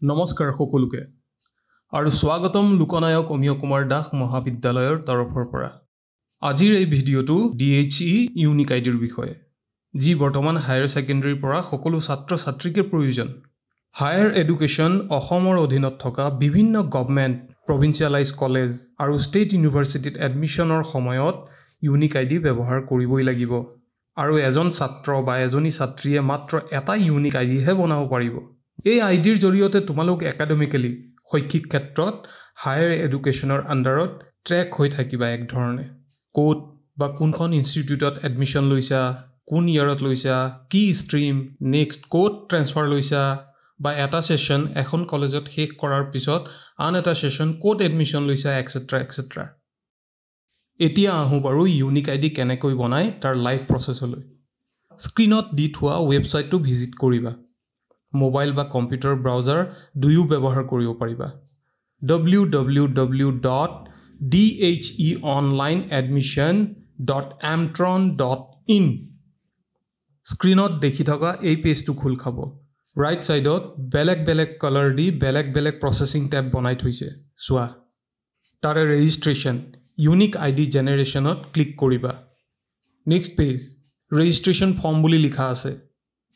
নমস্কাৰ সকলোকে আৰু স্বাগতম লোকনায়ক অমিয় কুমাৰ দাস মহাবিদ্যালয়ৰ তৰফৰ পৰা আজিৰ এই ভিডিঅটো DHE ইউনিক আইডিৰ বিষয়ে যি বৰ্তমান হায়াৰ সেকেন্ডাৰীৰ পৰা সকলো ছাত্ৰ ছাত্ৰীকে প্ৰয়োজন হায়াৰ এডুকেশ্যন অসমৰ অধীনত থকা বিভিন্ন গভৰ্ণমেণ্ট প্ৰভিন্সিয়েলাইজ কলেজ আৰু ষ্টেট ইউনিভাৰ্চিটিত এডমিশনৰ সময়ত ইউনিক আইডি ব্যৱহাৰ কৰিবই লাগিব আৰু এজন ছাত্ৰ বা এজনী ছাত্ৰীয়ে মাত্ৰ এটা ইউনিক আইডিহে বনাব পাৰিব এই আইডিৰ জৰিয়তে তোমালোক একাডেমিক্যালি শৈক্ষিক ক্ষেত্ৰত হায়াৰ এডুকেশ্যনৰ আন্ডাৰত ট্ৰেক হৈ থাকিবা এক ধৰণে কোড বা কোনখন ইনষ্টিটিউটত এডমিশন লৈছা কোন ইয়াৰত লৈছা কি ষ্ট্ৰীম নেক্সট কোড ট্ৰান্সফাৰ লৈছা বা এটা সেশন এখন কলেজত শেষ কৰাৰ পিছত আন এটা সেশন কোড এডমিশন লৈছা এটসেট্ৰা এটসেট্ৰা এতিয়া আহো বাৰু ইউনিক আইডি কেনেকৈ বনাই তাৰ লাইভ প্ৰসেছলৈ স্ক্ৰিনত দি থোৱা ৱেবছাইটটো ভিজিট কৰিবা মোবাইল বা কম্পিউটাৰ ব্ৰাউজাৰ দুয়ো ব্যৱহাৰ কৰিব পাৰিবা www.dheonlineadmission.amtron.in স্ক্ৰিনত দেখি থকা এই পেজটো খোল খাব ৰাইট সাইডত বেলেগ বেলেগ কালাৰ দি বেলেগ বেলেগ প্ৰসেসিং ট্যাব বনাই থৈছে চোৱা তাৰে ৰেজিষ্ট্ৰেচন ইউনিক আইডি জেনাৰেশনত ক্লিক কৰিবা নেক্সট পেজ ৰেজিষ্ট্ৰেচন ফৰ্ম বুলি লিখা আছে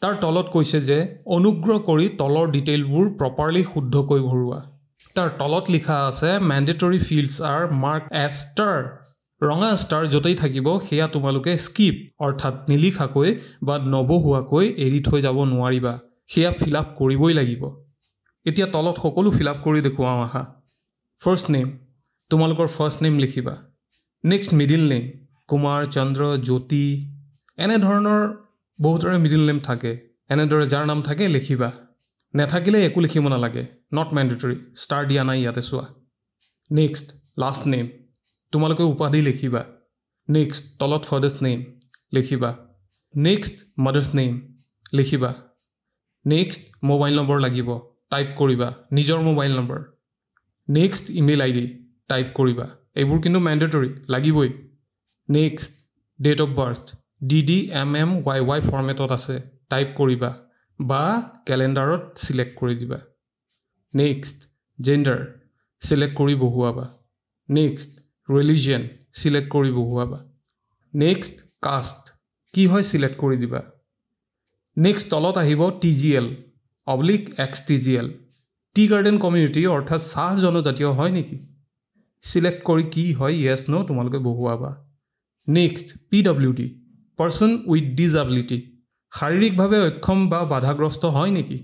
তাৰ তলত কৈছে যে অনুগ্ৰহ কৰি তলৰ ডিটেইলবোৰ প্ৰপাৰলি শুদ্ধকৈ ভৰোৱা তাৰ তলত লিখা আছে mandatory fields are mark as star ৰঙা ষ্টাৰ যতেই থাকিব হেয়া তোমালোকে স্কিপ অৰ্থাৎ নিলিখাকৈ বা নবহুৱাকৈ এৰি থৈ যাব নোৱাৰিবা হেয়া ফিল আপ কৰিবই লাগিব এতিয়া তলত সকলো ফিল আপ কৰি দেখুৱাও আহা ফাৰ্স্ট নেম তোমালোকৰ ফাৰ্স্ট নেম লিখিবা next middle name Kumar Chandra Jyoti এনে ধৰণৰ বহুতৰে মিডল নেম থাকে এনেদৰে যাৰ নাম থাকে লিখিবা নেথাকিলে একো লিখিব নালাগে নট ম্যান্ডেটৰী ষ্টাৰ দিয়া নাই ইয়াতে চোৱা নেক্সট লাষ্ট নেম তোমালোকে উপাধি লিখিবা নেক্সট তলত ফাদাৰ্স নেম লিখিবা নেক্সট মাদাৰ্স নেম লিখিবা নেক্সট মোবাইল নম্বৰ লাগিব টাইপ কৰিবা নিজৰ mobile number next email ID type কৰিবা এইবোৰ কিন্তু ম্যান্ডেটৰী লাগিবই next date of birth DDMMYY ফৰমেটত আছে টাইপ কৰিবা বা ক্যালেন্ডাৰত সিলেক্ট কৰি দিবা নেক্সট জেন্ডাৰ সিলেক্ট কৰি বহুৱাবা নেক্সট ৰিলিজিয়ন সিলেক্ট কৰি বহুৱাবা নেক্সট কাষ্ট কি হয় সিলেক্ট কৰি দিবা নেক্সট তলত আহিব TGL/XTGL টি গাৰ্ডেন কমিউনিটি অৰ্থাৎ সাহ জনজাতীয় হয় নেকি সিলেক্ট কৰি কি হয় ইয়েস নো তোমালোকে বহুৱাবা next PWD person with disability শাৰীৰিকভাৱে অক্ষম বা বাধাগ্ৰস্ত হয় নেকি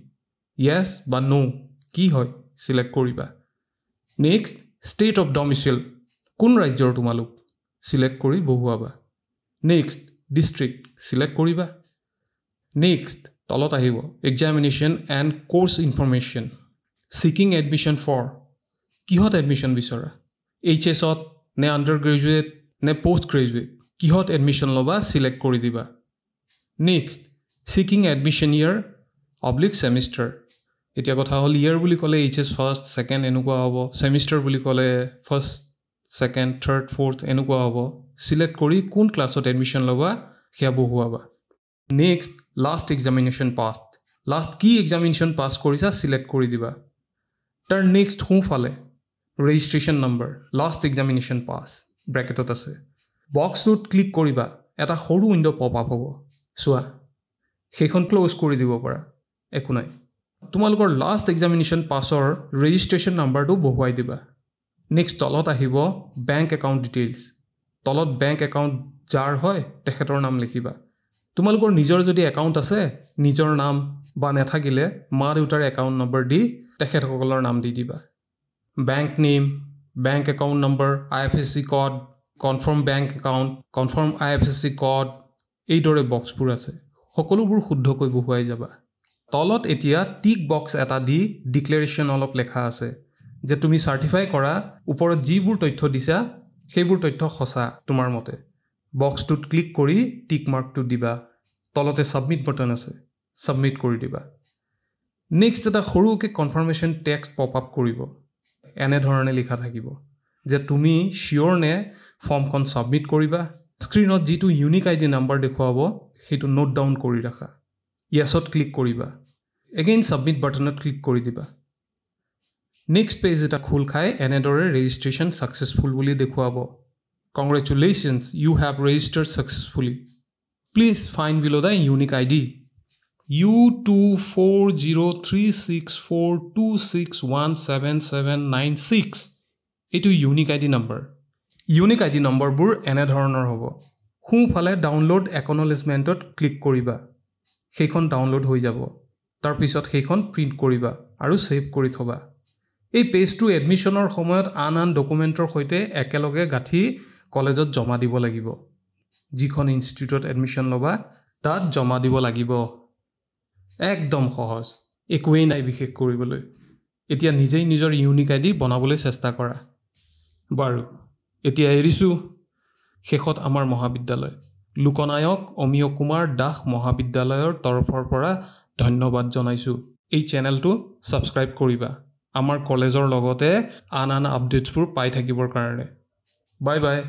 yes বা no কি হয় সিলেক্ট কৰিবা নেক্সট ষ্টেট অফ ডমিসাইল কোন ৰাজ্যৰ তোমালোক সিলেক্ট কৰি বহুৱাবা নেক্সট ডিস্ট্ৰিক্ট সিলেক্ট কৰিবা নেক্সট তলত আহিব examination and course information seeking admission for কিহত এডমিশন বিচৰা HS ত নে আন্ডাৰ গ্ৰেজুৱেট নে পোষ্ট গ্ৰেজুৱেট কিহত এডমিশন লবা সিলেক্ট কৰি দিবা নেক্সট সিকিং এডমিশন ইয়াৰ/সেমিষ্টাৰ এতিয়া কথা হল ইয়াৰ বুলি ক'লে HS ফাৰ্স্ট সেকেন্ড এনেকুৱা হ'ব সেমিষ্টাৰ বুলি ক'লে ফাৰ্স্ট সেকেন্ড থাৰ্ড ফোৰ্থ এনেকুৱা হ'ব সিলেক্ট কৰি কোন ক্লাছত এডমিশন লবা হেয়া বহুৱাবা next last examination passed last কি এক্সামিনেশন পাস কৰিছা সিলেক্ট কৰি দিবা তাৰ নেক্সট সোঁফালে registration number last examination pass ব্ৰেকেটত আছে বক্সটোত ক্লিক কৰিবা এটা সৰু উইন্ডো পপ আপ হ'ব চোৱা সেইখন ক্লোজ কৰি দিব পাৰা একো নাই তোমালোকৰ লাষ্ট এক্সামিনেশন পাছৰ ৰেজিষ্ট্ৰেচন নম্বৰটো বহুৱাই দিবা নেক্সট তলত আহিব বেংক একাউণ্ট ডিটেইলছ তলত বেংক একাউণ্ট যাৰ হয় তেখেতৰ নাম লিখিবা তোমালোকৰ নিজৰ যদি একাউণ্ট আছে নিজৰ নাম বা নেথাকিলে মা দেউতাৰ একাউণ্ট নম্বৰ দি তেখেতসকলৰ নাম দি দিবা bank name bank account number IFSC code confirm bank account confirm IFSC code এই দৰে বক্সবোৰ আছে সকলোবোৰ শুদ্ধকৈ বহুৱাই যাবা তলত এতিয়া টিক বক্স এটা দি ডিক্লেৰেশ্যন অলপ লেখা আছে যে তুমি সাৰ্টিফাই কৰা ওপৰত যিবোৰ তথ্য দিছা সেইবোৰ তথ্য সঁচা তোমাৰ মতে বক্সটোত ক্লিক কৰি টিক মাৰ্কটো দিবা তলতে সাবমিট বাটন আছে সাবমিট কৰি দিবা নেক্সট এটা সৰুকে কনফাৰ্মেশ্যন টেক্সট পপ আপ কৰিব এনে ধৰণে লিখা থাকিব যে তুমি শিওৰ নে ফৰ্মখন সাবমিট কৰিবা স্ক্ৰিনত যিটো ইউনিক আইডি নাম্বাৰ দেখুৱাব সেইটো নোট ডাউন কৰি ৰাখা ইয়েছত ক্লিক কৰিবা এগেইন সাবমিট বাটনত ক্লিক কৰি দিবা নেক্সট পেজ এটা খোল খাই এনেদৰে ৰেজিষ্ট্ৰেশ্যন ছাকচেছফুল বুলি দেখুৱাব congratulations you have registered successfully please find below' the unique I D U2403642617796 এইটো ইউনিক আই ডি নম্বৰ ইউনিক আই ডি নম্বৰবোৰ এনেধৰণৰ হ'ব সোঁফালে ডাউনলোড একনলেজমেণ্টত ক্লিক কৰিবা সেইখন ডাউনলোড হৈ যাব তাৰপিছত সেইখন প্ৰিণ্ট কৰিবা আৰু ছেভ কৰি থবা এই পেজটো এডমিশ্যনৰ সময়ত আন ডকুমেণ্টৰ সৈতে একেলগে গাঁঠি কলেজত জমা দিব লাগিব যিখন ইনষ্টিটিউটত এডমিশ্যন ল'বা তাত জমা দিব লাগিব একদম সহজ একোৱেই নাই বিশেষ কৰিবলৈ এতিয়া নিজেই নিজৰ ইউনিক আই ডি বনাবলৈ চেষ্টা কৰা বাৰু এতিয়া এৰিছোঁ শেষত আমাৰ মহাবিদ্যালয় লোকনায়ক অমিয় কুমাৰ দাস মহাবিদ্যালয়ৰ তৰফৰ পৰা ধন্যবাদ জনাইছোঁ এই চেনেলটো ছাবস্ক্ৰাইব কৰিবা আমাৰ কলেজৰ লগতে আন আপডেটছবোৰ পাই থাকিবৰ কাৰণে বাই বাই